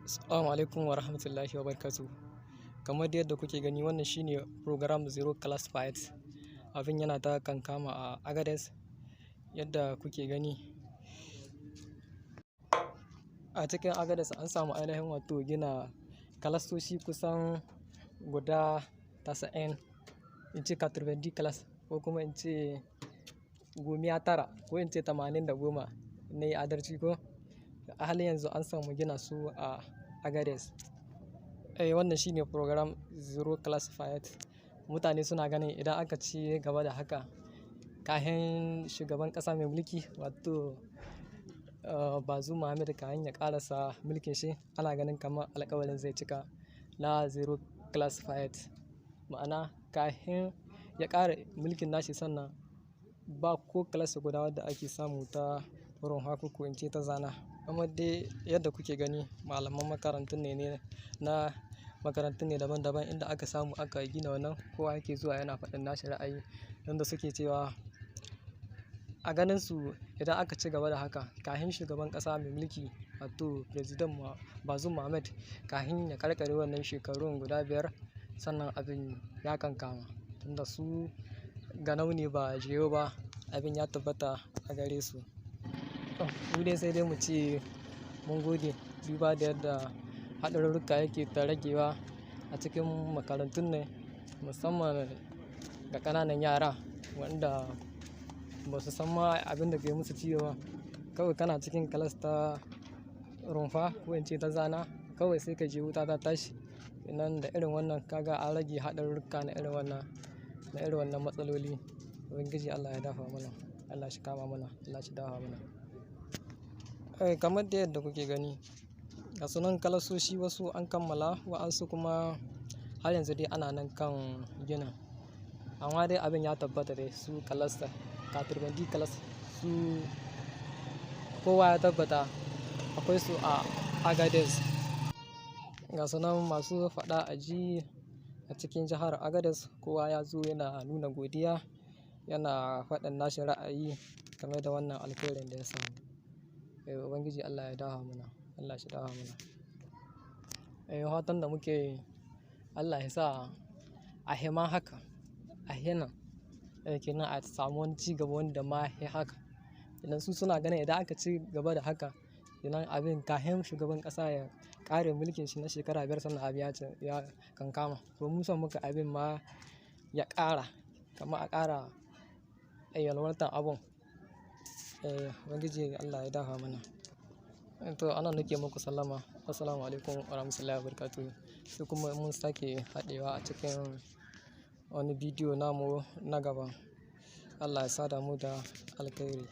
Assalamu alaikum wa rahmatullahi wa barakatuh. Kamar yadda kuke gani, wannan shine program Zero Classified. Abin yana ta kankama a Agadez yadda kuke gani. A cikin Agadez an samu ainihin wato gina kalastoci kusan guda 90, in ce 90 class, ko kuma in ce 9 ko in ce 80 na yi adalci ko. A halin yanzu an samu gina su a Agadez. Wannan shine program Zero Classified. Mutane suna ganin idan aka ci gaba da haka, kahin shugaban ƙasa mai mulki wato Bazoum Mohamed kahin ya ƙarasa mulkin shi, ana ganin kamar alƙawarin zai cika na Zero Classified. Ma'ana kahin ya ƙara mulkin nashi, sannan ba ko class guda wadda ake samu ta runfa ko in ce ta zana. Kamar dai yadda kuke gani, malaman makarantun ne na makarantun ne daban-daban inda aka samu aka gina wannan, kowa yake zuwa yana faɗin nashi ra'ayi, yanda suke cewa a ganin su idan aka ci gaba da haka, kahin shugaban ƙasa mai mulki wato President Bazoum Mohamed kahin ya ƙarƙare wannan shekarun guda 5, sannan abin ya kankama. Tunda su ganau ne ba jiyau ba, abin ya tabbata a gare su. Mu dai sai dai mu ce mun gode, duba da yadda haɗarurruka yake ta ragewa a cikin makarantun ne, musamman ga ƙananan yara wanda ba su san ma abin da ke musu ciwo ba. Kawai kana cikin class ta rumfa ko in ce ta zana, kawai sai ka ji wuta ta tashi. Nan da irin wannan kaga an rage haɗarurruka na irin wannan matsaloli. Ubangiji Allah ya dafa mana, Allah shi kama mana, Allah shi dafa mana. Kamar dai yadda kuke gani, ga sunan kalasoshi wasu an kammala, wa'ansu kuma har yanzu dai ana nan kan ginin. Amma dai abin ya tabbata dai su kalasta, 90 class su kowa ya tabbata akwai su a Agadez. Ga sunan masu faɗa a ji a cikin jihar Agadez, kowa ya zo yana nuna godiya, yana faɗin nashi ra'ayi game da wannan alkhairin da ya samu. Ubangiji Allah ya dafa mana, Allah shi dafa mana. Fatan da muke yi, Allah ya sa a hima haka, a hina kenan a samu wani ci gaba wanda ma ya haka. Idan su suna ganin idan aka ci gaba da haka, idan abin kahin shugaban ƙasa ya ƙare mulkin shi na shekara 5, sannan abin ya kankama. To mu son muka abin ma ya ƙara, kamar a ƙara yalwatar abun. Ubangiji Allah ya dafa mana. To anan nake muku sallama. Assalamu alaikum wa rahmatullahi wa barakatuh. Sai kuma mun sake haɗewa a cikin wani bidiyo namu na gaba. Allah ya sada mu da alkhairi.